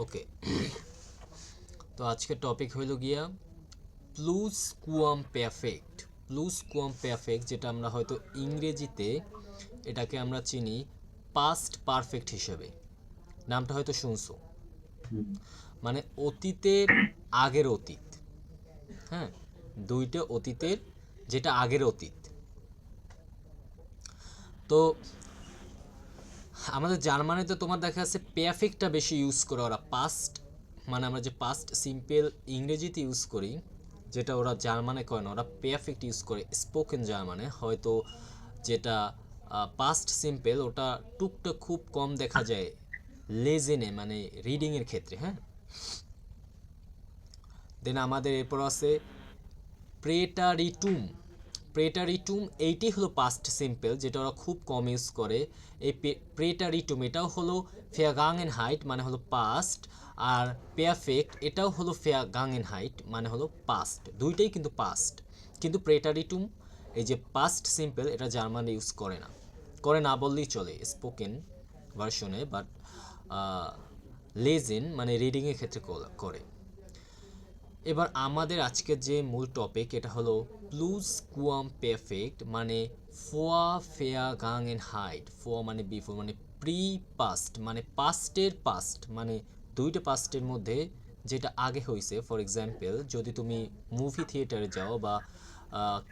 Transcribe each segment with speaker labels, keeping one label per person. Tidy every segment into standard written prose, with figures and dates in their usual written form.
Speaker 1: ওকে, তো আজকের টপিক হইল গিয়া প্লুস কুয়াম পেরফেক্ট। প্লুস কুয়াম পেরফেক্ট যেটা আমরা হয়তো ইংরেজিতে এটাকে আমরা চিনি পাস্ট পারফেক্ট হিসেবে। নামটা হয়তো শুনছো। মানে অতীতের আগের অতীত। হ্যাঁ, দুইটা অতীতের, যেটা আগের অতীত। তো আমাদের জার্মানিতে তোমার দেখা যাচ্ছে পেরফেক্টটা বেশি ইউজ করে ওরা। পাস্ট মানে আমরা যে পাস্ট সিম্পল ইংরেজিতে ইউজ করি, যেটা ওরা জার্মানে করে না, ওরা পেরফেক্ট ইউজ করে স্পোকেন জার্মানে। হয়তো যেটা পাস্ট সিম্পল ওটা টুকটা খুব কম দেখা যায় লেজেনে, মানে রিডিংয়ের ক্ষেত্রে। হ্যাঁ, দেন আমাদের এরপর আছে প্রেটারিটুম। প্রেটারিটুম এইটাই হলো পাস্ট সিম্পল, যেটা ওরা খুব কম ইউজ করে। এই প্রেটারিটুম এটাও হলো হাইট মানে হলো পাস্ট, আর পেরফেক্ট এটাও হলো হাইট মানে হলো পাস্ট। দুইটাই কিন্তু পাস্ট, কিন্তু প্রেটারিটুম এই যে পাস্ট সিম্পল এটা জার্মান ইউজ করে না। করে না বললেই চলে স্পোকেন ভার্সনে, বাট লেজেন মানে রিডিংয়ের ক্ষেত্রে করে। এবার আমাদের আজকের যে মূল টপিক এটা হলো প্লুস কুয়াম পেরফেক্ট, মানে ফোয়া ফেয়া গাং এন হাইট। ফোয়া মানে বিফোর, মানে প্রি পাস্ট, মানে পাস্টের পাস্ট, মানে দুইটা পাস্টের মধ্যে যেটা আগে হয়েছে। ফর এক্সাম্পল যদি তুমি মুভি থিয়েটারে যাও বা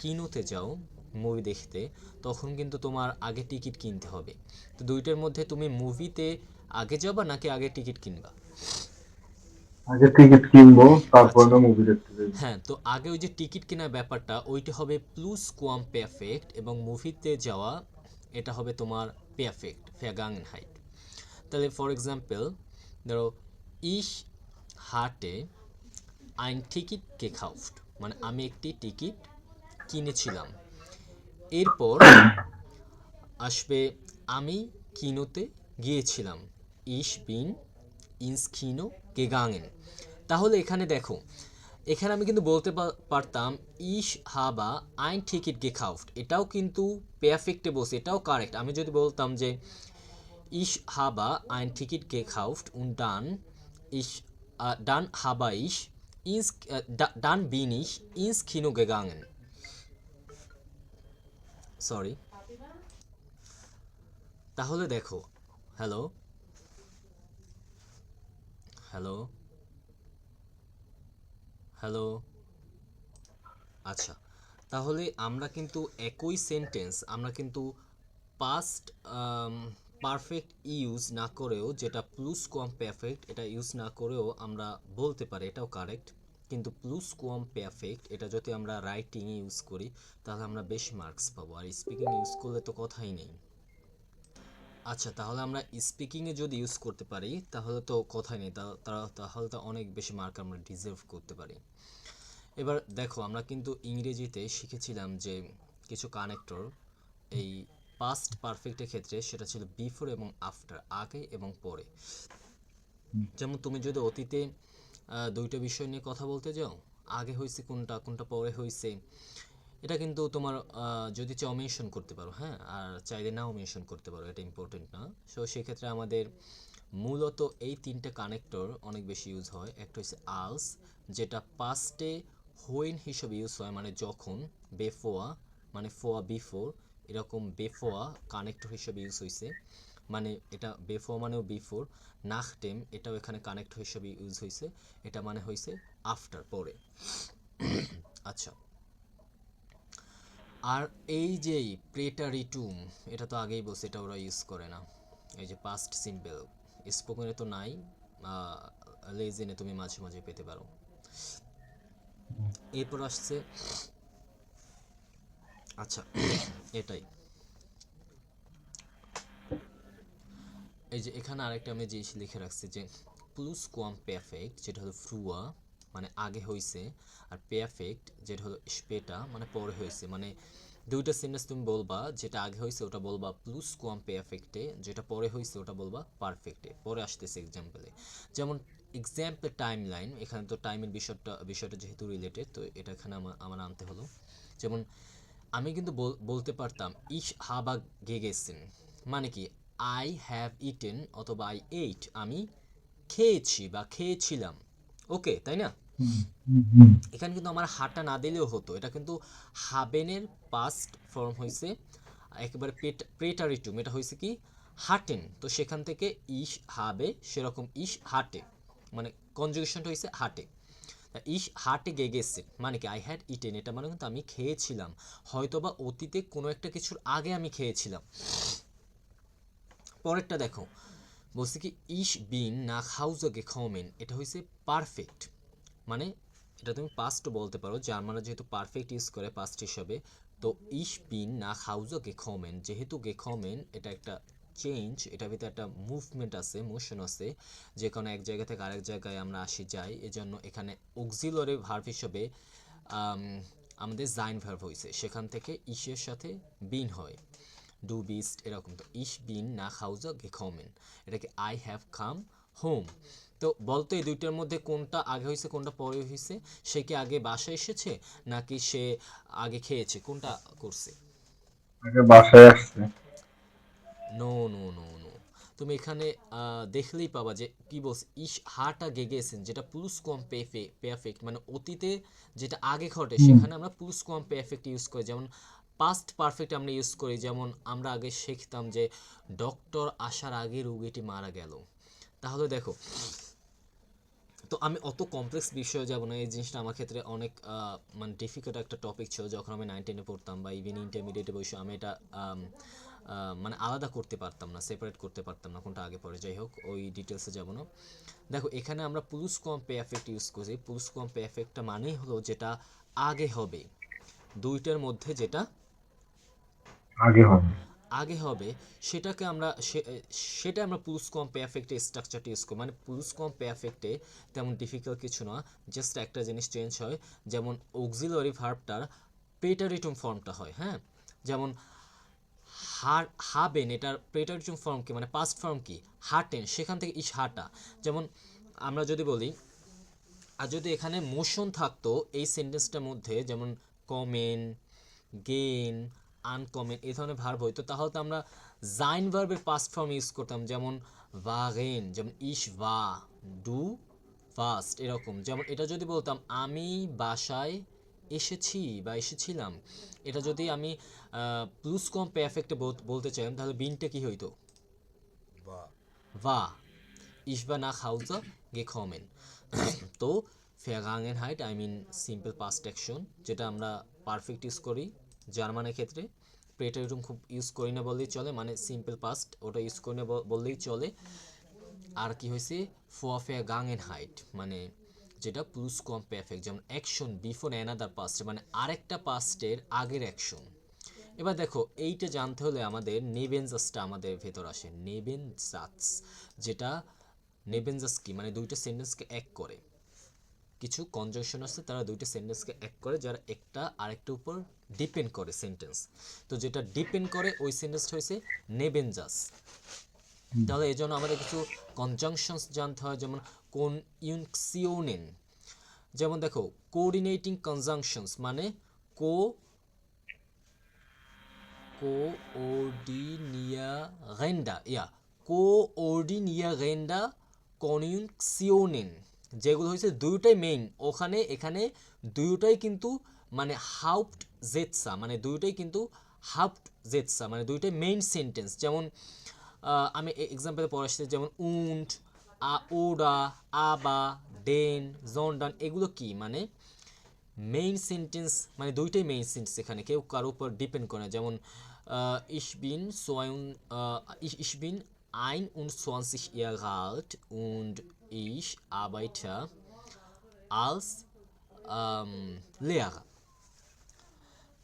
Speaker 1: কিনোতে যাও মুভি দেখতে, তখন কিন্তু তোমার আগে টিকিট কিনতে হবে। তো দুইটার মধ্যে তুমি মুভিতে আগে যাবা নাকি আগে টিকিট কিনবা?
Speaker 2: আগে টিকিট কিনবো, তারপর
Speaker 1: আচ্ছা,
Speaker 2: না মুভি দেখতে যাবো।
Speaker 1: হ্যাঁ, তো আগে ওই যে টিকিট কেনার ব্যাপারটা ওইটা হবে প্লুস কোয়াম পেরফেক্ট, এবং মুভিতে যাওয়া এটা হবে তোমার পেরফেক্ট হাইট। তাহলে ফর এক্সাম্পল ধরো, ইশ হাটে আইন টিকিট গেকাউফট, মানে আমি একটি টিকিট কিনেছিলাম। এরপর আসবে আমি কিনোতে গিয়েছিলাম। ইশ বিন ইন্স কিনো গেগাঙেন। তাহলে এখানে দেখো, এখানে আমি কিন্তু বলতে পারতাম ইশ হাবা আইন টিকিট গেকাউফট, এটাও কিন্তু পেরফেক্টে বসে, এটাও কারেক্ট। আমি যদি বলতাম যে ইশ হাবা আইন ticket গেকাউফট und dann habe ich dann bin ich ins Kino gegangen. Sorry, তাহলে দেখো, হ্যালো হ্যালো হ্যালো, আচ্ছা, তাহলে আমরা কিন্তু একই সেন্টেন্স আমরা কিন্তু পাস্ট পারফেক্ট ইউজ না করেও, যেটা প্লুস কোয়াম পারফেক্ট এটা ইউজ না করেও আমরা বলতে পারি, এটাও কারেক্ট। কিন্তু প্লুস কোয়াম পারফেক্ট এটা যদি আমরা রাইটিংয়ে ইউজ করি তাহলে আমরা বেশি মার্কস পাবো, আর স্পিকিং ইউজ করলে তো কথাই নেই। আচ্ছা, তাহলে আমরা স্পিকিংয়ে যদি ইউজ করতে পারি তাহলে তো কথাই নেই, তাহলে তো অনেক বেশি মার্ক আমরা ডিজার্ভ করতে পারি। এবার দেখো, আমরা কিন্তু ইংরেজিতে শিখেছিলাম যে কিছু কানেক্টর এই পাস্ট পারফেক্টের ক্ষেত্রে সেটা ছিল বিফোর এবং আফটার, আগে এবং পরে। যেমন তুমি যদি অতীতে দুইটা বিষয় নিয়ে কথা বলতে যাও, আগে হয়েছে কোনটা, কোনটা পরে হয়েছে, এটা কিন্তু তোমার যদি চাও মেনশন করতে পারো। হ্যাঁ, আর চাইলে নাও মেনশন করতে পারো, এটা ইম্পর্টেন্ট না। সো সেক্ষেত্রে আমাদের মূলত এই তিনটে কানেক্টর অনেক বেশি ইউজ হয়। একটা হচ্ছে আলস, যেটা পাস্টে হোয়েন হিসেবে ইউজ হয়, মানে যখন। বেফোয়া মানে ফোয়া বিফোর, এরকম বেফোয়া কানেক্টর হিসেবে ইউজ হয়েছে, মানে এটা বেফোয়া মানেও বিফোর। নাখটেম এটাও এখানে কানেক্টর হিসেবে ইউজ হয়েছে, এটা মানে হয়েছে আফটার, পরে। আচ্ছা, আর এই যে প্রেটারিটুম, এটা তো আগেই বলছে এটা ওরা ইউজ করে না। এই যে পাস্ট সিম্পল স্পোকেনে তো নাই, লেজেনে তুমি মাঝে মাঝে পেতে পারো। এরপর আসছে, আচ্ছা, এটাই। এই যে এখানে আরেকটা আমি জিনিস লিখে রাখছি যে প্লুস কোয়াম পেরফেক্ট যেটা হলো ফ্রুয়া, মানে আগে হয়েছে, আর পেরফেক্ট যেটা হলো স্পেটা মানে পরে হয়েছে। মানে দুইটা সেন্টেন্স তুমি বলবা, যেটা আগে হয়েছে ওটা বলবা প্লুস কোয়াম পেরফেক্টে, যেটা পরে হয়েছে ওটা বলবা পারফেক্টে। পরে আসতেছে এক্সাম্পলে, যেমন এক্সাম্পল টাইম লাইন, এখানে তো টাইমের বিষয়টা যেহেতু রিলেটেড, তো এটা এখানে আমার আনতে হলো। যেমন আমি কিন্তু বলতে পারতাম ইশ হাবা গেগেসেন, মানে কি আই হ্যাভ ইটেন অথবা আই এইট, আমি খেয়েছি বা খেয়েছিলাম, ওকে তাই না?
Speaker 2: হুম, হুম, হুম।
Speaker 1: এখানে কিন্তু আমার হাটা না দিলেও হতো, এটা কিন্তু হাবেনের পাস্ট ফর্ম হয়েছে একেবারে প্রেটারিটুম, এটা হয়েছে কি হাটেন, তো সেখান থেকে ইস হাবে সেরকম ইস হাটে, মানে কনজুগেশনটা হয়েছে হাটে। ইস হাটে গেগেছে মানে কি আই হ্যাড ইটেন, এটা মানে কিন্তু আমি খেয়েছিলাম, হয়তোবা অতীতে কোনো একটা কিছুর আগে আমি খেয়েছিলাম। পরেরটা দেখো, বলছে কি ইস বিন না হাউজে গেকমেন, এটা হয়েছে পারফেক্ট, মানে এটা তুমি পাস্ট বলতে পারো, জার্মানরা যেহেতু পারফেক্ট ইউজ করে পাস্ট হিসাবে, তো ইস বিন না হাউজে গেকমেন, যেহেতু গেকমেন এটা একটা চেঞ্জ, এটার ভিতরে একটা মুভমেন্ট আছে, মোশন আছে, যে কোনো এক জায়গা থেকে আরেক জায়গায় আমরা আসি যাই, এজন্য এখানে অক্সিলারি ভার্ব হিসেবে আম, আমাদের জাইন ভার্ব হয়েছে, সেখান থেকে ইসের সাথে বিন হয়, ডু বিস্ট এরকম। তো ইস বিন না হাউজে গেকমেন, এটাকে আই হ্যাভ কাম হোম। তো বলতো এই দুইটার মধ্যে কোনটা আগে হয়েছে কোনটা পরে হয়েছে, সে কি আগে বাসায় এসেছে নাকি সে আগে খেয়েছে, কোনটা করছে?
Speaker 2: আগে বাসায় আসছে।
Speaker 1: নো নো নো নো, তুমি এখানে দেখলেই পাবা যে কি বলছে ইস হাটা গেগেছেন, যেটা প্লুস কম পেরফেক্ট, মানে অতীতে যেটা আগে ঘটে
Speaker 2: হুম।
Speaker 1: সেখানে আমরা প্লুস কম পেরফেক্ট ইউজ করি, যেমন পাস্ট পারফেক্ট আমরা ইউজ করি, যেমন আমরা আগে শিখতাম যে ডক্টর আসার আগে রোগীটি মারা গেল। তাহলে দেখো, তো আমি অত কমপ্লেক্স বিষয়ে যাব না, এই জিনিসটা আমার ক্ষেত্রে অনেক মানে ডিফিকাল্ট একটা টপিক ছিল যখন আমি 9-10-এ পড়তাম বা ইভেন ইন্টারমিডিয়েটে বসে আমি এটা মানে আলাদা করতে পারতাম না, সেপারেট করতে পারতাম না কোনটা আগে পরে, যাই হোক ওই ডিটেলসে যাব না। দেখো এখানে আমরা প্লুস কম পে এফেক্ট ইউজ করি, প্লুস কম পে এফেক্টটা মানেই হলো যেটা আগে হবে, দুইটার মধ্যে যেটা
Speaker 2: আগে হবে।
Speaker 1: আগে হবে সেটাকে আমরা সেটা আমরা প্লুস কম পেরফেক্টে স্ট্রাকচারটা ইউজ করি, মানে প্লুস কম পেরফেক্টে তেমন ডিফিকাল্ট কিছু না, জাস্ট একটা জিনিস চেঞ্জ হয়, যেমন অক্সিলারি ভার্বটার প্রেটারিটুম ফর্মটা হয়, হ্যাঁ, যেমন হাবেন এটার প্রেটারিটুম ফর্ম কি, মানে পাস্ট ফর্ম কি হাটেন, সেখান থেকে ইস হাটা, যেমন আমরা যদি বলি, আর যদি এখানে মোশন থাকতো এই সেন্টেন্সটার মধ্যে, যেমন কমেন, গেইন, আনকমেন এই ধরনের ভার্ব হইতো, তাহলে তো আমরা জাইন ভার্বের পাস্ট ফর্ম ইউজ করতাম, যেমন ওয়াগেন, যেমন ইশ ওয়া, ডু ফাস্ট এরকম। যেমন এটা যদি বলতাম আমি বাসায় এসেছি বা এসেছিলাম, এটা যদি আমি প্লুস কম পেরফেক্টে বলতে চাই তাহলে বিনটা কি হইতো? ওয়া, ich war nach Hause gekommen। তো Vergangenheit I mean simple past action, যেটা আমরা পারফেক্ট ইউজ করি জার্মানের ক্ষেত্রে, প্রেটারিটুম খুব ইউজ করি না বললেই চলে, মানে সিম্পল পাস্ট ওটা ইউজ করি না বললেই চলে। আর কি হয়েছে ফর Vergangenheit, মানে যেটা প্লুস কম পারফেক্ট, যেমন অ্যাকশন বিফোর অ্যানাদার পাস্ট, মানে আরেকটা পাস্টের আগের অ্যাকশন। এবার দেখো এইটা জানতে হলে আমাদের নেবেনজাসটা আমাদের ভেতর আসে, নেবেনজাস, যেটা নেবেনজাস কি, মানে দুইটা সেন্টেন্সকে এক করে, কিছু কনজাংশন আছে তারা দুইটা সেন্টেন্সকে এক করে, যারা একটা আরেকটার উপর ডিপেন্ড করে সেন্টেন্স, তো যেটা ডিপেন্ড করে ওই সেন্টেন্সটা হয়েছে নেবেনজাস।
Speaker 2: হুম।
Speaker 1: তাহলে এই জন্য আমাদের কিছু কনজাংশনস জানতে হয়, যেমন কনইউনসিওনেন, যেমন দেখো কোঅর্ডিনেটিং কনজাংশনস মানে কো কোঅর্ডিনিয়ারেন্ডা কোঅর্ডিনিয়ারেন্ডা কনইউনসিওনেন, যেগুলো হয়েছে দুইটাই মেইন ওখানে, এখানে দুইটাই কিন্তু মানে হাউপ্ট জেটসা, মানে দুইটাই কিন্তু হাউপ্ট জেটসা, মানে দুইটাই মেইন সেন্টেন্স, যেমন আমি এক্সাম্পলে পড়ে আসছি, যেমন উন্ড, ওডা, আবা, ডেন, জন্ডান, এগুলো কি মানে মেইন সেন্টেন্স, মানে দুইটাই মেইন সেন্টেন্স, এখানে কেউ কারোর উপর ডিপেন্ড করে না, যেমন ich bin so ein ich bin 21 Jahre alt und ich arbeite als Lehrer।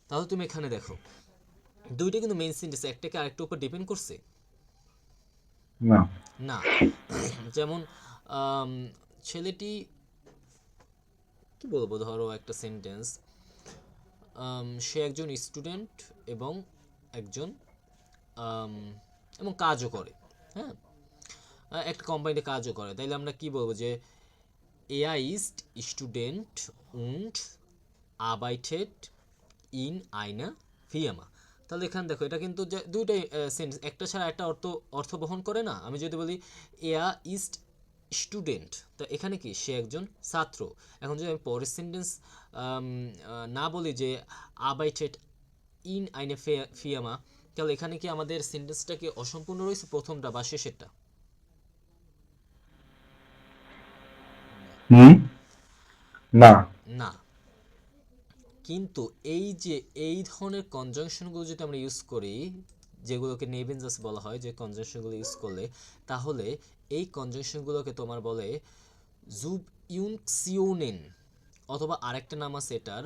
Speaker 1: তাহলে তুমি এখানে দেখো দুইটা কিন্তু মেইন সেন্টেন্স, একটাকে আরেকটার উপর ডিপেন্ড করছে
Speaker 2: না।
Speaker 1: না। যেমন ছেলেটি কি বলবো, ধরো একটা সেন্টেন্স, সে একজন স্টুডেন্ট এবং একজন আম, এবং কাজও করে, হ্যাঁ, একটা কোম্পানিতে কাজও করে, তাইলে আমরা কি বলবো যে er ist Student und arbeitet in einer Firma। তাহলে এখানে দেখো এটা কিন্তু দুইটাই সেন্টেন্স, একটা ছাড়া একটা অর্থ অর্থ বহন করে না। আমি যদি বলি er ist স্টুডেন্ট, তো এখানে কি সে একজন ছাত্র। এখন যদি আমি পরের সেন্টেন্স না বলি যে আবাইটেড ইন আইনে ফিয়ামা, তাহলে এখানে কি আমাদের সেন্টেন্সটা কি অসম্পূর্ণ রয়েছে প্রথমটা বা শেষেরটা?
Speaker 2: হুম, না।
Speaker 1: না। কিন্তু এই যে এই ধরনের কনজাংশনগুলো যদি আমরা ইউজ করি, যেগুলোকে নেভেনজাস বলা হয়, যে কনজাংশনগুলো ইউজ করলে, তাহলে এই কনজাংশনগুলোকে তোমার বলে জুব ইউনক্সিওনেন, অথবা আরেকটা নাম আছে এটার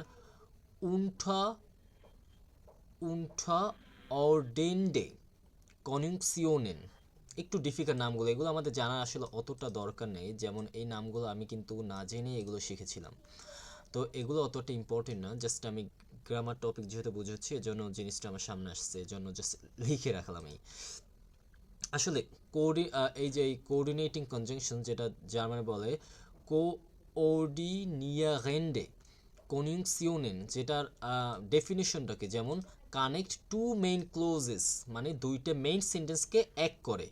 Speaker 1: উনঠা উনঠা অর্ডেন্ডে কনিউংসিওনেন। একটু ডিফিকাল্ট নামগুলো, এগুলো আমাদের জানার আসলে অতটা দরকার নেই। যেমন এই নামগুলো আমি কিন্তু না জেনে এগুলো শিখেছিলাম, তো এগুলো অতটা ইম্পর্টেন্ট না। জাস্ট আমি গ্রামার টপিক যেহেতু বুঝাচ্ছি, এজন্য জিনিসটা আমার সামনে আসছে, এজন্য জাস্ট লিখে রাখলাম। এই আসলে এই যে কোঅর্ডিনেটিং কনজাংশন, যেটা জার্মানে বলে কোঅর্ডিনিয়ারেন্ডে কনিউংসিওনেন, যেটার ডেফিনিশনটাকে যেমন কানেক্ট টু মেইন ক্লোজেস, মানে দুইটা মেইন সেন্টেন্সকে এক করে।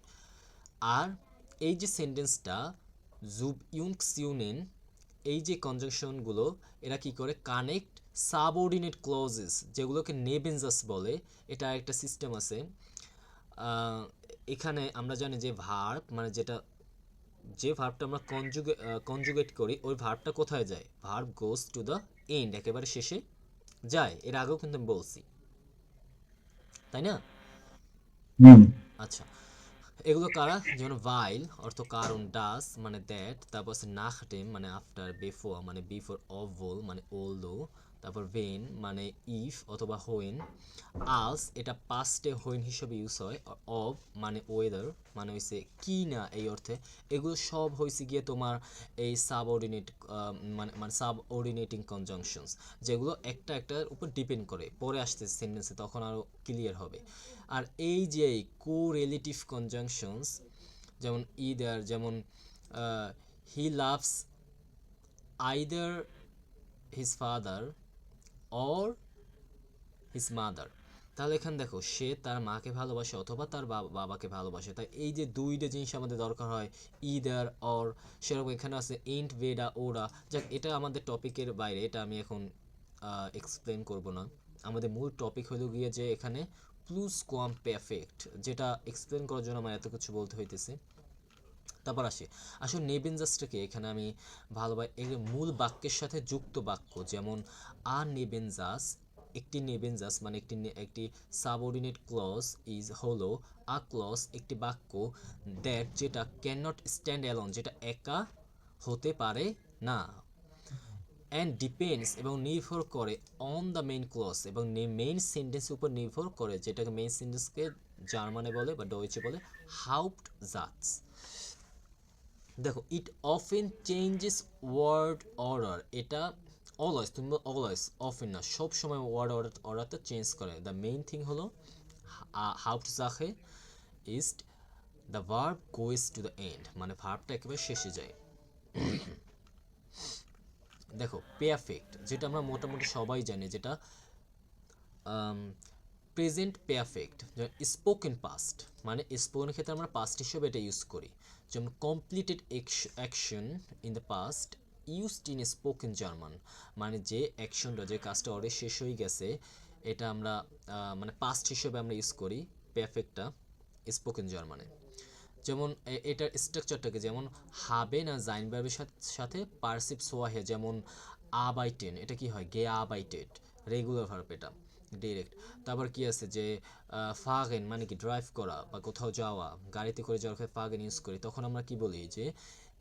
Speaker 1: আর এই যে সেন্টেন্সটা জুব ইউনক্সিওনেন, এই যে কনজাংশনগুলো এরা কি করে কানেক্ট সাবঅর্ডিনেট ক্লজেস, যেগুলোকে নেবেনজাস বলে। এটা একটা সিস্টেম আছে। আহ, এখানে আমরা জানি যে ভার্ব, মানে যেটা যে ভার্বটা আমরা কনজুগেট করি, ওই ভার্বটা কোথায় যায়? Verb goes to the and, একেবারে শেষে যায়। এর আগেও কিন্তু আমি বলছি, তাই না?
Speaker 2: হুম,
Speaker 1: আচ্ছা, এগুলো কারা? যেমন ভাইল অর্থ কারণ, ডাস মানে দ্যাট, তারপর আছে নাখডেম মানে আফটার, বিফোর মানে বিফোর, অভল মানে অলদো, তারপর ভেন মানে ইফ অথবা হোয়েন, আলস এটা পাস্টে হোয়েন হিসেবে ইউজ হয়, অফ মানে ওয়েদার, মানে হইছে কি না এই অর্থে। এগুলো সব হয়েছে গিয়ে তোমার এই সাবঅর্ডিনেট, মানে মানে সাবঅর্ডিনেটিং কনজাংশনস, যেগুলো একটা একটার উপর ডিপেন্ড করে। পরে আসতেছে সেন্টেন্সে, তখন আরও ক্লিয়ার হবে। আর এই যে কোরিলেটিভ কনজাংশনস, যেমন ইদার, যেমন he loves either his father or his mother. তাহলে এখানে দেখো, সে তার মাকে ভালোবাসে অথবা তার বাবাকে ভালোবাসে। তাই এই যে দুইটা জিনিস আমাদের দরকার হয়, ইদার অর, সেরকম এখানে আছে এন্ট ভেডা ওরা। যাক, এটা আমাদের টপিকের বাইরে, এটা আমি এখন এক্সপ্লেন করব না। আমাদের মূল টপিক হলো গিয়ে যে এখানে প্লুস কোয়াম পারফেক্ট, যেটা এক্সপ্লেন করার জন্য আমার এত কিছু বলতে হইতেছে। তারপর আসি, আসলে নেবেনজাসটাকে এখানে আমি ভালোভাবে এর মূল বাক্যের সাথে যুক্ত বাক্য, যেমন আ নেবেনজাস, একটি নেবেনজাস মানে একটি সাবঅর্ডিনেট ক্লজ ইজ হলো আ ক্লজ একটি বাক্য, দ্যাট যেটা ক্যান নট স্ট্যান্ড অ্যালোন, যেটা একা হতে পারে না, অ্যান্ড ডিপেন্ডস এবং নির্ভর করে অন দ্য মেইন ক্লজ, এবং মেইন সেন্টেন্সের উপর নির্ভর করে, যেটাকে মেইন সেন্টেন্সকে জার্মানে বলে বা ডয়েচে বলে হাউপ্ট জাটস। দেখো, it often changes word order, এটা অলওয়েজ, তুমি অলওয়েজ, অফেন না, সব সময় ওয়ার্ড অর্ডারটা চেঞ্জ করে। দ্য মেইন থিং হলো হাউপ্টসাখে is the verb goes to the end, মানে ভার্বটা একেবারে শেষে যায়। দেখো, পেয়ারফেক্ট, যেটা আমরা মোটামুটি সবাই জানি, যেটা প্রেজেন্ট পেয়ারফেক্ট, স্পোকেন পাস্ট, মানে স্পোকেন ক্ষেত্রে আমরা পাস্ট হিসেবে এটা ইউজ করি। যেমন completed action in the past used in spoken German, মানে যে অ্যাকশনটা, যে কাজটা অলরেডি শেষ হয়ে গেছে, এটা আমরা মানে পাস্ট হিসেবে আমরা ইউজ করি পেয়ারফেক্টটা স্পোকেন জার্মানে। যেমন এটার স্ট্রাকচারটাকে, যেমন হাবে না জাইন ভার্বের সাথে পার্সিভ সোয়াহে, যেমন আবাইটেন, এটা কি হয়? গে আবাইটেড, রেগুলার ভার্ব এটা ডিরেক্ট। তারপর কি আছে যে ফাগেন মানে কি ড্রাইভ করা বা কোথাও যাওয়া, গাড়িতে করে যাওয়ার ক্ষেত্রে ফাগেন ইউজ করি, তখন আমরা কি বলি যে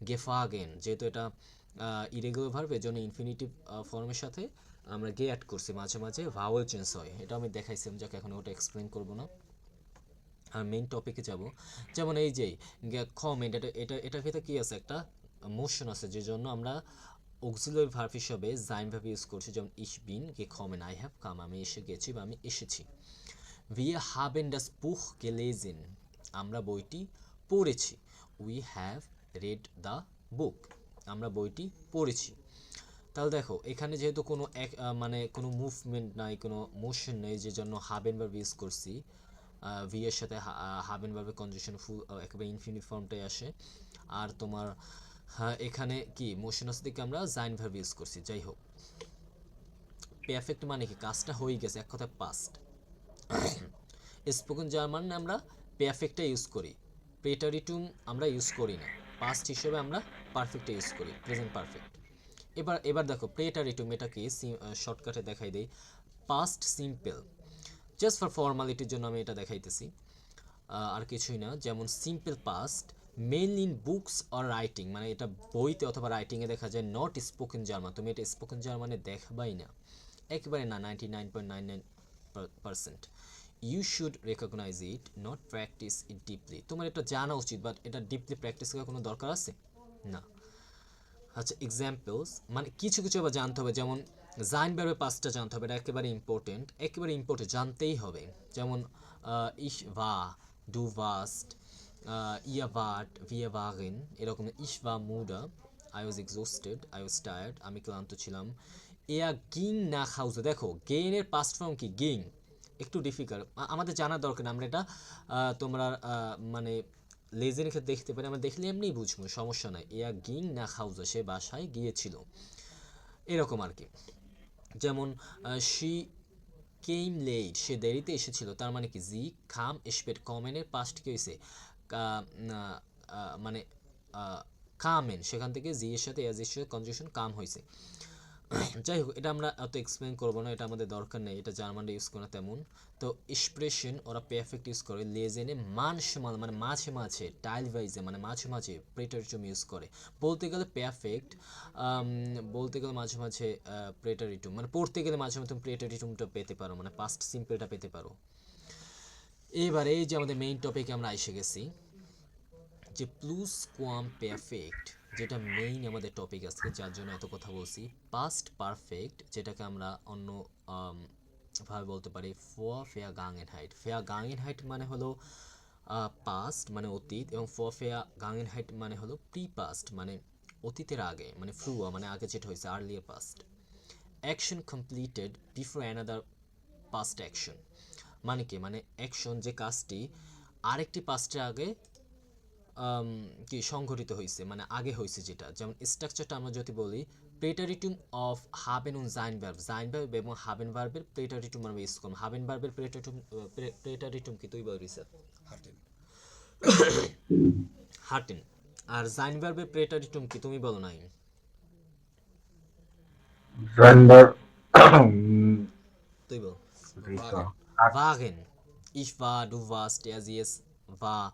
Speaker 1: গে ফাগেন, যেহেতু এটা ইরেগুলার ভার্ব, এর জন্য ইনফিনিটিভ ফর্মের সাথে আমরা গে অ্যাড করছি, মাঝে মাঝে ভাওয়েল চেঞ্জ হয়, এটা আমি দেখাইছিলাম, যাকে এখন ওটা এক্সপ্লেন করবো না। আর মেইন টপিকে যাব, যেমন এই যে কমেন্ট, এটার ভিতরে কি আছে? একটা মোশন আছে, যে জন্য আমরা অক্সিলারি ভার্ব হিসেবে জাইন ভার্ব ইউজ করছি, যেমন ইশ বিন gekommen, আই হ্যাভ কাম, আমি এসে গেছি বা আমি এসেছি। wir haben das Buch gelesen, আমরা বইটি পড়েছি। we have read the book, আমরা বইটি পড়েছি। তাহলে দেখো, এখানে যেহেতু কোনো মানে কোনো মুভমেন্ট নাই, কোনো মোশন নেই, যে জন্য হাবেন ভার্ব ইউজ করছি, ভি এর সাথে হাবেন ভার্বের কনজুগেশন ফুল একেবারে ইনফিনিট ফর্মটাই আসে। আর তোমার এখানে কি মোশন আছে দিকে আমরা জাইন ভার্ব ইউজ করছি। যাই হোক, পারফেক্ট মানে কি কাজটা হয়ে গেছে, এক কথায় পাস্ট। স্পোকেন জার্মান আমরা পারফেক্টটা ইউজ করি, প্রেটারিটুম আমরা ইউজ করি না, পাস্ট হিসেবে আমরা পারফেক্টটা ইউজ করি, প্রেজেন্ট পারফেক্ট। এবার দেখো প্রেটারিটুম এটা কি, শর্টকাটে দেখাই দেই। পাস্ট সিম্পল, জাস্ট ফর ফর্মালিটির জন্য আমি এটা দেখাইতেছি, আর কিছুই না। যেমন simple past mainly in books or writing, মানে এটা বইতে অথবা রাইটিংয়ে দেখা যায়। নট স্পোকেন জার্মান, তুমি এটা স্পোকেন জার্মানে দেখবাই না, একেবারে না, 99.99%। You should recognize it, not practice it deeply. তোমার এটা জানা উচিত, বাট এটা ডিপলি প্র্যাকটিস করার কোনো দরকার আছে না। আচ্ছা, এক্সাম্পলস মানে কিছু কিছু আবার জানতে হবে, যেমন জাইন ভার্বের পাঁচটা জানতে হবে, এটা একেবারে ইম্পর্টেন্ট, একেবারে ইম্পর্টেন্ট, জানতেই হবে। যেমন ইশ ভা, ডু ভাস্ট, ইয়া ভাট, ভিয়া ভাগেন, এরকম। ইশ ভা মুডা, I was exhausted, I was tired, আমি ক্লান্ত ছিলাম। এয়া গিং না হাউসে, দেখো গেইনের পাস্ট ফর্ম কি, গিং, একটু ডিফিকাল্ট, আমাদের জানার দরকার না, আমরা এটা তোমরা মানে লেজের ক্ষেত্রে দেখতে পারি, আমরা দেখলে এমনিই বুঝবো, সমস্যা নাই। এয়া গিং না হাউসে, সে বাসায় গিয়েছিল, এরকম আর কি। যেমন শি কেম লেট, সে দেরিতে এসেছিল, তার মানে কি জি খাম স্পেট কমেনের পাস্ট কি হয়েছে, মানে কামেন, সেখান থেকে জি এর সাথে এজ এর সাথে কনজুগেশন কাম হয়েছে। যাই হোক, এটা আমরা এত এক্সপ্লেন করবো না, এটা আমাদের দরকার নেই, এটা জার্মানরা ইউজ করে না তেমন। তো এক্সপ্রেশন ওরা পারফেক্ট ইউজ করে লেজেনে, মানসমাল মানে মাঝে মাঝে, টাইল ভাইজে মানে মাঝে মাঝে প্রেটারিটুম ইউজ করে। বলতে গেলে পারফেক্ট, বলতে গেলে মাঝে মাঝে প্রেটারিটুম, মানে পড়তে গেলে মাঝে মাঝে তুমি প্রেটারিটুমটা পেতে পারো, মানে পাস্ট সিম্পলটা পেতে পারো। এবারে এই যে আমাদের মেইন টপিকে আমরা এসে গেছি, যে প্লুস কোয়াম পারফেক্ট, যেটা মেইন আমাদের টপিক আজকে, যার জন্য এত কথা বলছি। পাস্ট পারফেক্ট, যেটাকে আমরা অন্য ভাবে বলতে পারি ফোয়া ফেয়া গাঙ্গেন হাইট। ফেয়া গাঙ্গেন হাইট মানে হলো পাস্ট মানে অতীত, এবং ফোয়া ফেয়া গাঙ্গেন হাইট মানে হলো প্রি পাস্ট মানে অতীতের আগে, মানে ফ্রুয়া মানে আগে যেটা হয়েছে, earlier past. Action completed before another past action, মানে কি, মানে অ্যাকশন যে কাজটি আরেকটি পাস্টের আগে কি সংঘটিত হয়েছে, মানে আগে হয়েছে যেটা। যেমন স্ট্রাকচারটা আমরা যদি বলি, প্রেটারিটুম অফ হাবেন উন জাইন ভার্ব, জাইন ভার্ব এবং হাবেন ভার্বের প্রেটারিটুম আমরা ইউজ করব। হাবেন ভার্বের প্রেটারিটুম কি তুই বল রিসার্চ,
Speaker 3: হার্টেন
Speaker 1: হার্টেন। আর জাইন ভার্বের প্রেটারিটুম কি তুমি বলো নাই,
Speaker 2: Sender,
Speaker 1: তুই বল।
Speaker 2: Rita,
Speaker 1: Wagen, ich war, du warst, er sie es war,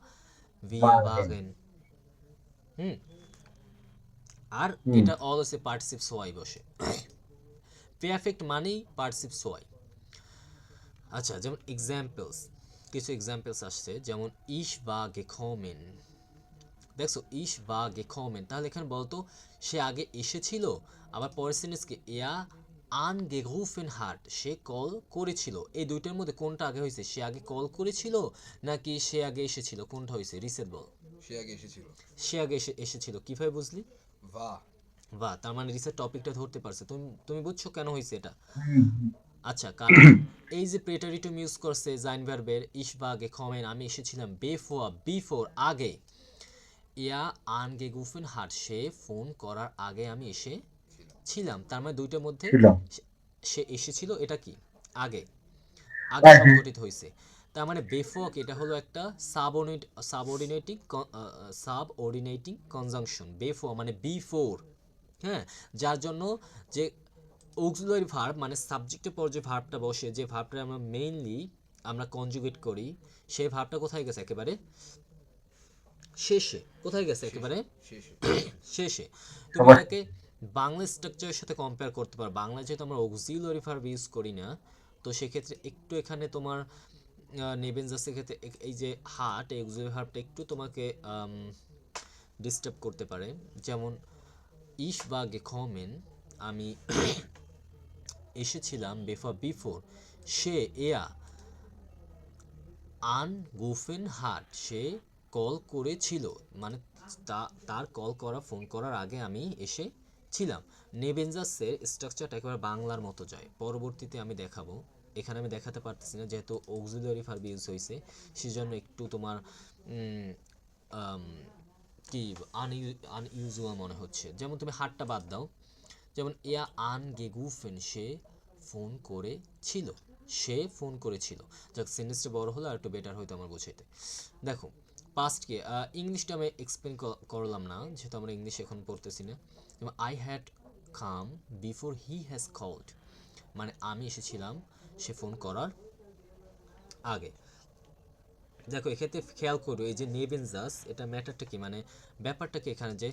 Speaker 1: wir
Speaker 2: Wagen.
Speaker 1: waren। হুম, আর এটা অল হচ্ছে পার্টিসিপ সোয়াই বসে। পারফেক্ট মানেই পার্টিসিপ সোয়াই। আচ্ছা, যেমন এক্সাম্পলস, কিছু এক্সাম্পলস আসছে, যেমন ইশ বা গেকমেন। দেখছো ইশ বা গেকমেন, তাহলে এখানে বলতো সে আগে এসেছিল, আবার পরের সেন্টেন্সকে এয়া আন গেরুফেন হার্ট, সে কল করেছিল। এই দুইটার মধ্যে কোনটা আগে হয়েছে, সে আগে কল করেছিল নাকি সে আগে এসেছিল, কোনটা হয়েছে, রিসেট বল।
Speaker 3: সে আগে এসেছিল।
Speaker 1: সে আগে এসেছিল, কিভাবে বুঝলি?
Speaker 3: ভা
Speaker 1: বাহ, তার মানে রিসেট টপিকটা ধরতে পারছে, তুমি তুমি বুঝছো কেন হয়েছে এটা। আচ্ছা, কারণ এই যে প্রেটারিটুম ইউজ করছে জাইন ভার্বের ইশ বা গেকমেন, আমি এসেছিলাম, বিফোর আগে, ইয়া আনগেগুফেন হাট, সে ফোন করার আগে আমি এসেছিলাম, তার মানে দুইটার মধ্যে
Speaker 2: ছিলাম।
Speaker 1: সে এসেছিল, এটা কি আগে, আগে
Speaker 2: আগে।
Speaker 1: সংঘটিত হয়েছে। তার মানে বেফক এটা হলো একটা সাবঅর্ডিনেটিং কনজাংশন। বেফোর মানে বিফোর, হ্যাঁ, যার জন্য যে অক্সিলারি ভার্ব মানে সাবজেক্টের পর যে ভার্বটা বসে, যে ভার্বটা আমরা মেইনলি আমরা কনজুগেট করি, সেই ভার্বটা কোথায় গেছে, একেবারে শেষে। কোথায় গেছে, একেবারে
Speaker 3: শেষে।
Speaker 1: শেষে। তুমি
Speaker 2: সবাই-
Speaker 1: এটাকে বাংলা স্ট্রাকচারের সাথে কম্পেয়ার করতে পারো। বাংলা যেহেতু আমরা অক্সিলারি ভার্ব ইউজ করি না, তো সেক্ষেত্রে একটু এখানে তোমার নেবেনজাসের ক্ষেত্রে এই যে হার্ট, এই অক্সিলারি ভার্বটা একটু তোমাকে ডিস্টার্ব করতে পারে। যেমন ইশ বা গেকমেন, আমি এসেছিলাম, বিফোর সে এয়া আন গুফেন হাট, সে কল করেছিল, মানে তার কল করা, ফোন করার আগে আমি এসেছিলাম। নেবেনজাসের স্ট্রাকচারটা একেবারে বাংলার মতো যায়, পরবর্তীতে আমি দেখাবো এখানে আমি দেখাতে পারতেছি না যেহেতু অক্সিলারি ভার্ব ইউজ হয়েছে, সেজন্য একটু তোমার আম, কি আনইউজুয়াল মনে হচ্ছে। যেমন তুমি হারটা বাদ দাও, যেমন এয়া আন গেগুফেন, সে ফোন করেছিল, সে ফোন করেছিল। যাক, সেন্টেন্সটা বড় হলে আর একটু বেটার হয়তো আমার বোঝাইতে। দেখো পাস্টকে ইংলিশটা আমি এক্সপ্লেন করলাম না যেহেতু আমরা ইংলিশ এখন পড়তেছি না। যেমন I had come before he has called, মানে আমি এসেছিলাম সে ফোন করার আগে। দেখো এক্ষেত্রে খেয়াল করো এই যে নেবেনজাস, এটা ম্যাটারটা কি, মানে ব্যাপারটা কি এখানে যে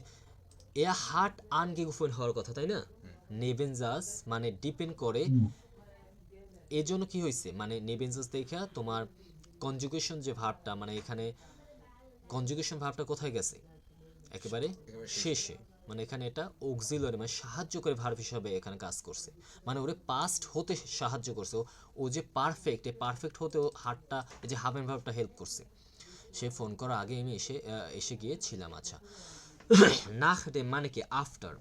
Speaker 1: এয়া হার্ট আনগেগুফেন হওয়ার কথা, তাই না? নেবেনজাস মানে ডিপেন্ড করে, এর জন্য কি হয়েছে, মানে নেবেনজাস দেখা তোমার কনজুগেশন যে ভার্বটা, মানে এখানে কনজুগেশন ভার্বটা কোথায় গেছে, একেবারে শেষে। মানে এখানে এটা অক্সিলারি মানে সাহায্য করে ভার্ব হিসাবে এখানে কাজ করছে, মানে ওরে পাস্ট হতে সাহায্য করছে। ও যে পারফেক্ট, এই পারফেক্ট হতে হার্টটা এই যে হাবেন ভার্বটা হেল্প করছে। সে ফোন করার আগে আমি এসে গিয়েছিলাম। আচ্ছা, নাখ ডেম মানে কি আফটার।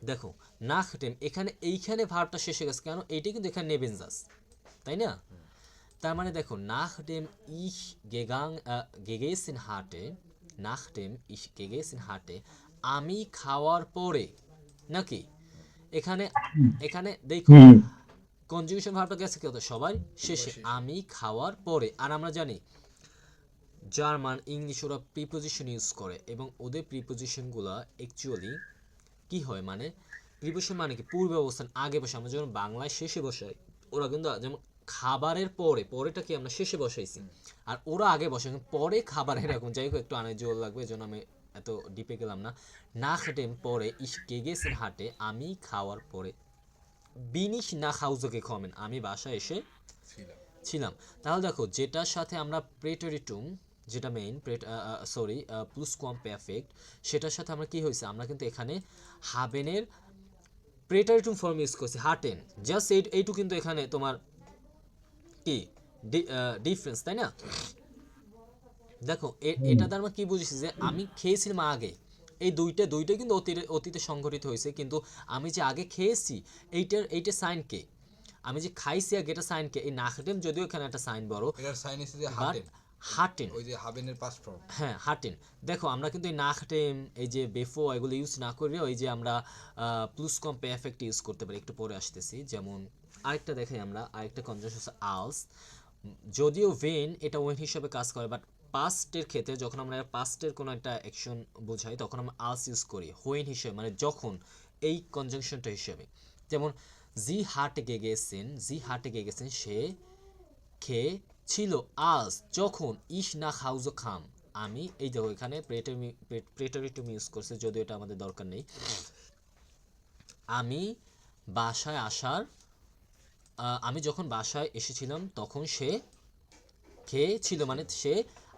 Speaker 1: দেখো নাখ ডেম এখানে এইখানে ভার্বটা শেষে গেছে কেন, এইটা কিন্তু এখানে নেবেনজাস, তাই না? তার মানে দেখো নাখ ডেম ইশ গেগাং গেগেসিন হাটে, নাখ ডেম ইশ গেগেসিন হাটে, আমি খাওয়ার পরে, নাকি এখানে এখানে দেখো
Speaker 2: হুম
Speaker 1: কনজুগেশন ভার্বটা গেছে কত সবাই শেষে, আমি খাওয়ার পরে। আর আমরা জানি জার্মান ইংলিশ ওরা প্রিপোজিশন ইউজ করে এবং ওদের প্রিপোজিশনগুলো অ্যাকচুয়ালি কি হয়, মানে প্রিপোজিশন মানে কি পূর্বে অবস্থান, আগে বসে। আমরা যেমন বাংলায় শেষে বসাই, ওরা কিন্তু যেমন খাবারের পরে, পরেটা কি আমরা শেষে বসাইছি, আর ওরা আগে বসে কিন্তু পরে খাবার, এরকম। যাই হোক একটু আনইউজুয়াল লাগবে, এই জন্য আমি এত ডিপে গেলাম না। না খেটেন পরে ইস গেগেসেন হাটে, আমি খাওয়ার পরে। বিনিশ না হাউজকে কমেন, আমি বাসায় এসে ছিলাম। তাহলে দেখো যেটার সাথে আমরা প্রেটরিটুম, যেটা মেইন সরি প্লুস কোয়াম পারফেক্ট, সেটার সাথে আমরা কি হয়েছে, আমরা কিন্তু এখানে হাবেনের প্রেটারিটুম ফর্ম ইউজ করছি, হার্টেন। জাস্ট এইটু কিন্তু এখানে তোমার কি ডিফারেন্স, তাই না? দেখো এটা দ্বারা আমরা কি বুঝেছি যে আমি খেয়েছিলাম আগে, এই দুইটা কিন্তু অতীতে সংঘটিত হয়েছে, কিন্তু আমি যে আগে খেয়েছি এইটার সাইন কে, আমি যে খাইছি আগে এটা সাইন কে, এই নাখটেম যদিও এখানে একটা সাইন বড়,
Speaker 3: এটার সাইন এসে যে
Speaker 1: বাট
Speaker 3: হাটেন,
Speaker 1: হার্টেন,
Speaker 3: ওই যে হাবেনের পাস্ট ফর্ম।
Speaker 1: হ্যাঁ হার্টেন। দেখো আমরা কিন্তু এই নাখটেম, এই যে বেফো, এগুলো ইউজ না করে ওই যে আমরা প্লুস কম পারফেক্ট ইউজ করতে পারি, একটু পরে আসতেছি। যেমন আরেকটা দেখাই, আমরা আরেকটা কনজাংশন আছে আলস। যদিও ভেন এটা ওয়েন হিসেবে কাজ করে, বাট পাস্টের ক্ষেত্রে যখন আমরা পাস্টের কোনো একটা অ্যাকশন বোঝাই তখন আমরা আলস ইউজ করি হোয়েন হিসেবে, মানে যখন, এই কনজাংশনটা হিসেবে। যেমন জি হাটে গেগেছেন, জি হাটে গেগেছেন, সে খেয়েছিল আজ যখন ইস না হাউজ খাম, আমি এই দেখো এখানে প্রেটারিটুম ইউজ করছে, যদিও এটা আমাদের দরকার নেই। আমি বাসায় আসার আমি যখন বাসায় এসেছিলাম তখন সে খেয়েছিল, মানে সে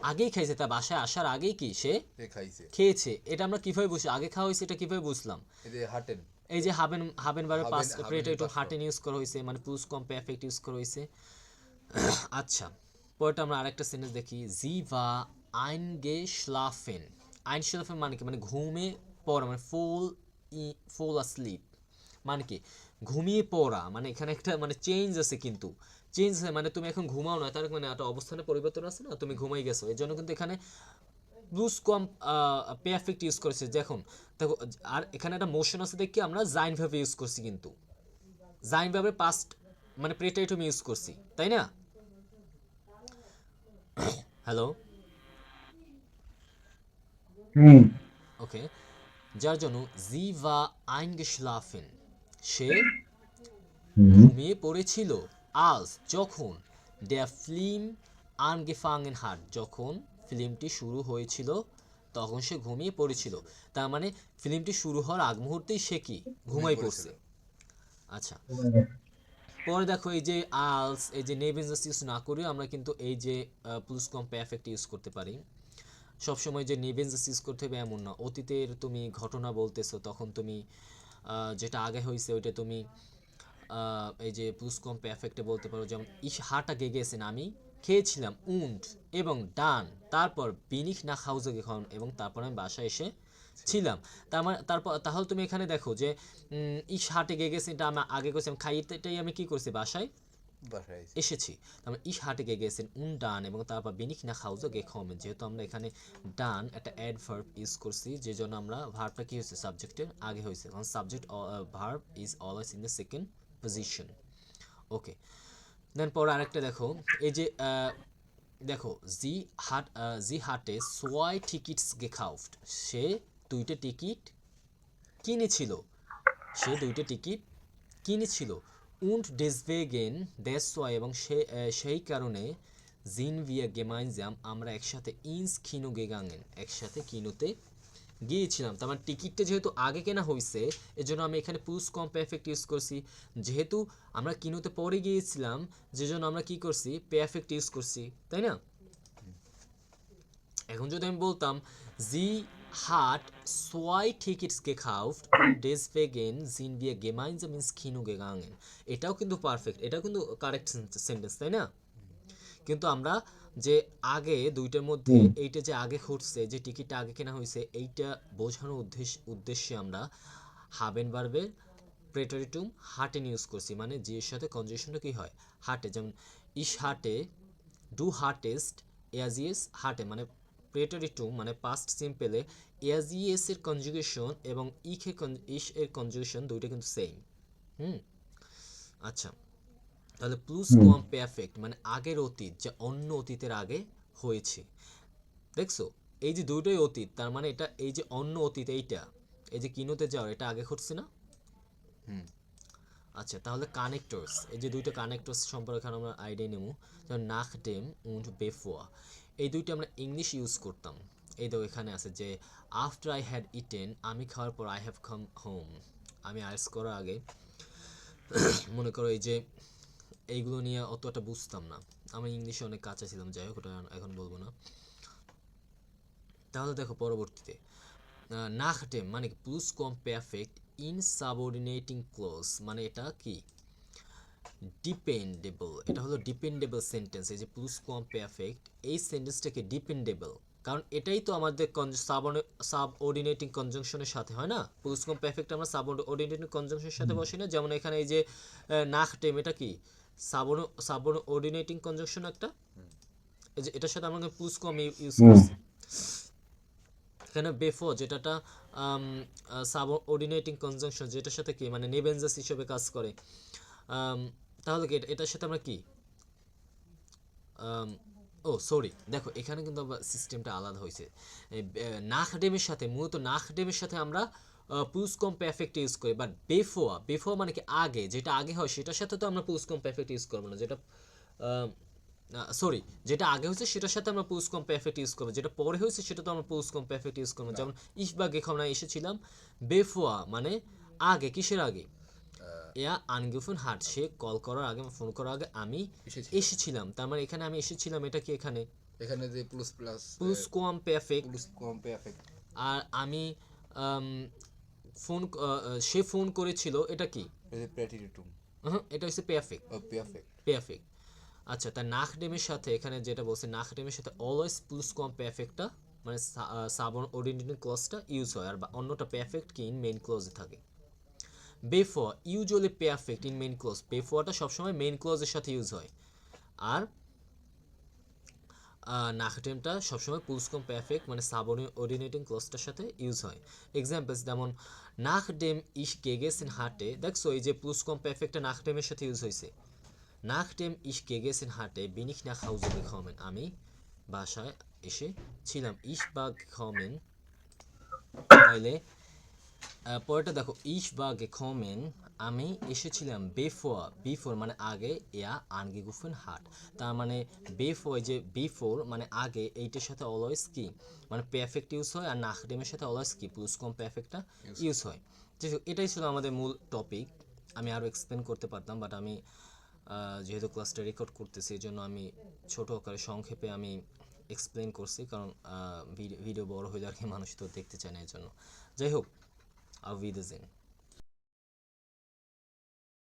Speaker 1: আগেই খেয়েছে, তার বাসায় আসার আগেই কি সে
Speaker 3: এ খাইছে,
Speaker 1: খেয়েছে। এটা আমরা কিভাবে বুঝছি, আগে খাওয়া হয়েছে এটা কিভাবে বুঝলাম,
Speaker 3: এই যে হাটেন,
Speaker 1: এই যে হাবেন হাবেন বারে পাস
Speaker 3: হাবেনের
Speaker 1: প্রেটারিটুম
Speaker 3: past
Speaker 1: হার্টেন ইউজ করা হয়েছে, মানে প্লুস কম পারফেক্ট ইউজ করা হয়েছে। আচ্ছা, পরেরটা আমরা আরেকটা সেন্টেন্স দেখি, জি বা আইনগেশলাফেন। আইনশলাফেন মানে কি, মানে ঘুমে পড়া, মানে ফুল আসলিপ, মানে কি ঘুমিয়ে পড়া। মানে এখানে একটা মানে চেঞ্জ আছে, কিন্তু চেঞ্জ মানে তুমি এখন ঘুমাও না, তার মানে একটা অবস্থানের পরিবর্তন আছে না, তুমি ঘুমাই গেছো, এর জন্য কিন্তু এখানে প্লুস কম পারফেক্ট ইউজ করেছে। দেখুন দেখো, আর এখানে একটা মোশন আছে দেখি আমরা জাইন ভাবে ইউজ করছি, কিন্তু জাইন ভাবে পাস্ট মানে প্রেটারিটুম ইউজ করছি, তাই না? হ্যালো,
Speaker 2: হুম
Speaker 1: ওকে। যার জন্য জি বা আইনগেশলাফেন, সে
Speaker 2: হুম
Speaker 1: ঘুমিয়ে পড়েছিল আজ যখন দ্য ফিল্ম আনগেফাঙ্গেন হাট, যখন ফিল্মটি শুরু হয়েছিল তখন সে ঘুমিয়ে পড়েছিল। তার মানে ফিল্মটি শুরু হওয়ার আগ মুহূর্তেই সে কি ঘুমাই পড়ছে। আচ্ছা, পরে দেখো এই যে আলস, এই যে নেভেনজাস ইউজ না করেও আমরা কিন্তু এই যে প্লুস কম পারফেক্ট ইউজ করতে পারি। সবসময় যে নেভেনজাস ইউজ করতে হবে এমন না, অতীতের তুমি ঘটনা বলতেছো তখন তুমি যেটা আগে হয়েছে ওইটা তুমি এই যে প্লুস কম পারফেক্টে বলতে পারো। যেমন ইস হাটা গেগেছেন, আমি খেয়েছিলাম উন্ড এবং ডান, তারপর বিনিখ না খাউজে গেখন, এবং তারপর আমি বাসায় এসে ছিলাম। তার মানে তারপর তাহলে তুমি এখানে দেখো যে ইস হাটে গেগেছেন, এটা আমি আগে করছি, খাইতেটাই আমি কি করছি বাসায়
Speaker 3: বাসায় আইছি।
Speaker 1: এসেছি, তারপর ich hatte gegessen und dann এবং তারপর bin ich nach Hause gekommen, যেহেতু আমরা এখানে ডান একটা অ্যাডভার্ব ইউজ করছি, যে জন্য আমরা ভার্বটা কি হয়েছে সাবজেক্টের আগে হয়েছে, কারণ subject verb is always in the second position. Okay, then পরে আরেকটা দেখো, এই যে দেখো জি হাটে সোয়াই টিকিটস গেকাউফট, সে দুইটা টিকিট কিনেছিল, সে দুইটা টিকিট কিনেছিল। und deswegen that's why এবং সেই কারণে sind wir gemeinsam আমরা একসাথে ins Kino gegangen, একসাথে কিনোতে গিয়েছিলাম। তার মানে টিকিটটা যেহেতু আগে কেনা হয়েছে এজন্য আমি এখানে পুস কম পারফেক্ট ইউজ করছি, যেহেতু আমরা কিনোতে পরে গিয়েছিলাম যেজন্য আমরা কি করছি পারফেক্ট ইউজ করছি, তাই না? এখন যদি আমি বলতাম জি hat zwei Tickets gekauft und deswegen sind wir gemeinsam ins Kino gegangen, এটাও কিন্তু পারফেক্ট, এটাও কিন্তু কারেক্ট সেন্টেন্স, তাই না? কিন্তু আমরা যে আগে দুইটার মধ্যে এইটা যে আগে ঘটছে, যে টিকিটটা আগে কেনা হয়েছে, এইটা বোঝানোর উদ্দেশ্যে আমরা হাবেন ভার্বের প্রেটারিটুম হাটেন ইউজ করছি, মানে যে এর সাথে কনজুগেশনটা কি হয় হাটে, যেমন ইশ হাটে, ডু হার্টেস্ট, এয়াজিএস হাটে, মানে প্রেটারিটুম মানে পাস্ট সিম্পলে এয়াজিএস এর কনজুগেশন এবং ইশ এর কনজুগেশন দুইটা কিন্তু সেম। আচ্ছা, তাহলে প্লুস কোয়াম পারফেক্ট মানে আগের অতীত, যে অন্য অতীতের আগে হয়েছে, দেখছো এই যে দুইটাই অতীত, তার মানে এটা এই যে অন্য অতীত, এইটা এই যে কিনোতে যাওয়ার এটা আগে ঘটছে না? আচ্ছা, তাহলে কানেক্টরস, এই যে দুইটা কানেক্টরস সম্পর্কে আমরা আইডিয়া নেব, যেমন নাখডেম উন্ড বেফোয়া, এই দুইটা আমরা ইংলিশ ইউজ করতাম। এই দেখো এখানে আছে যে আফটার আই হ্যাড ইটেন, আমি খাওয়ার পর আই হ্যাভ কাম হোম, আমি আইস করার আগে মনে করো এই যে এইগুলো নিয়ে অতটা বুঝতাম না, আমি ইংলিশে অনেক কাঁচা ছিলাম, যাই হোক ওটা এখন বলবো না। তাহলে দেখো পরবর্তীতে নাখডেম মানে প্লুস কম পারফেক্ট ইন সাবঅর্ডিনেটিং ক্লোজ, মানে এটা কি ডিপেন্ডেবল, এটা হলো ডিপেন্ডেবল সেন্টেন্স। এই যে প্লুস কম পারফেক্ট এই সেন্টেন্সটাকে ডিপেন্ডেবল, কারণ এটাই তো আমাদের সাবঅর্ডিনেটিং কনজাংশনের সাথে হয় না, প্লুস কম পারফেক্ট আমরা সাবঅর্ডিনেটিং কনজাংশনের সাথে বসি না, যেমন এখানে এই যে নাখডেম, এটা কি সাবঅর্ডিনেটিং কনজাংশন একটা, এই যে এটার সাথে আমরা প্লুস কম ইউজ করছি। এখানে বেফোর যেটাটা সাবঅর্ডিনেটিং কনজাংশন, যেটার সাথে কি মানে নেবেনজাস হিসেবে কাজ করে, তাহলে কি এটার সাথে আমরা কি ও সরি, দেখো এখানে কিন্তু আবার সিস্টেমটা আলাদা হয়েছে। নাখডেমের সাথে, মূলত নাখডেমের সাথে আমরা প্লুস কম পারফেক্ট ইউজ করি, বাট বেফোর মানে কি আগে, যেটা আগে হয় সেটার সাথে তো আমরা প্লুস কম পারফেক্ট ইউজ করবো না, যেটা সরি যেটা আগে হয়েছে সেটার সাথে আমরা প্লুস কম পারফেক্ট ইউজ করবো, যেটা পরে হয়েছে সেটা তো আমরা প্লুস কম পারফেক্ট ইউজ করবো। যেমন ইফ বা গেখম না এসেছিলাম, বেফোয়া মানে আগে, কিসের আগে, এয়া আনগিফুন হাট, সে কল করার আগে ফোন করার আগে আমি এসেছিলাম, তার মানে এখানে আমি এসেছিলাম, এটা কি এখানে
Speaker 3: এখানে যে প্লাস প্লাস
Speaker 1: প্লুস কম পারফেক্ট,
Speaker 3: প্লাস কম পারফেক্ট,
Speaker 1: আর আমি ফোন সে ফোন করেছিল, এটা কি
Speaker 3: এই যে প্রেটিরিটুম,
Speaker 1: এটা হচ্ছে পারফেক্ট,
Speaker 3: ও পারফেক্ট।
Speaker 1: পারফেক্ট। আচ্ছা, তার নাখডেমের সাথে এখানে যেটা বলছে নাখডেমের সাথে অলওয়েজ প্লুস কম পারফেক্টটা মানে সাবঅর্ডিনেটিং ক্লজটা ইউজ হয়, আর অন্যটা পারফেক্ট কি ইন মেইন ক্লজে থাকে। বেফোর usually perfect in main clause, বেফোরটা সবসময় মেইন ক্লজের সাথে ইউজ হয়, আর নাখডেমটা সবসময় প্লুস কম পারফেক্ট মানে সাবঅর্ডিনেটিং ক্লজটার সাথে ইউজ হয়। এক্সাম্পলস যেমন নাখডেম ইশ গেগেসেন হাটে, দেখছো এই যে প্লুস কম পারফেক্টটা নাখডেমের সাথে ইউজ হয়েছে। নাখডেম ইশ গেগেসেন হাটে বিন ich nach Hause gekommen, আমি বাসায় এসেছিলাম, ইশ বা gekommen, তাইলে পরেরটা দেখো ইশ বা gekommen আমি এসেছিলাম, বিফোর মানে আগে, এয়া আনগেগুফেন হাট, তার মানে বিফোর যে বিফোর মানে আগে, এইটার সাথে অলওয়েজ কি মানে পারফেক্ট ইউজ হয়, আর নাখডেমের সাথে অলওয়েজ কি প্লুস কম পারফেক্টটা ইউজ হয়। এটাই ছিল আমাদের মূল টপিক, আমি আরও এক্সপ্লেন করতে পারতাম, বাট আমি যেহেতু ক্লাসটা রেকর্ড করতেছি এই জন্য আমি ছোট আকারে সংক্ষেপে আমি এক্সপ্লেন করছি, কারণ ভিডিও বড় হয়ে যাওয়ার কি মানুষ তো দেখতে চায় না, এই জন্য। যাই হোক, auf Wiedersehen।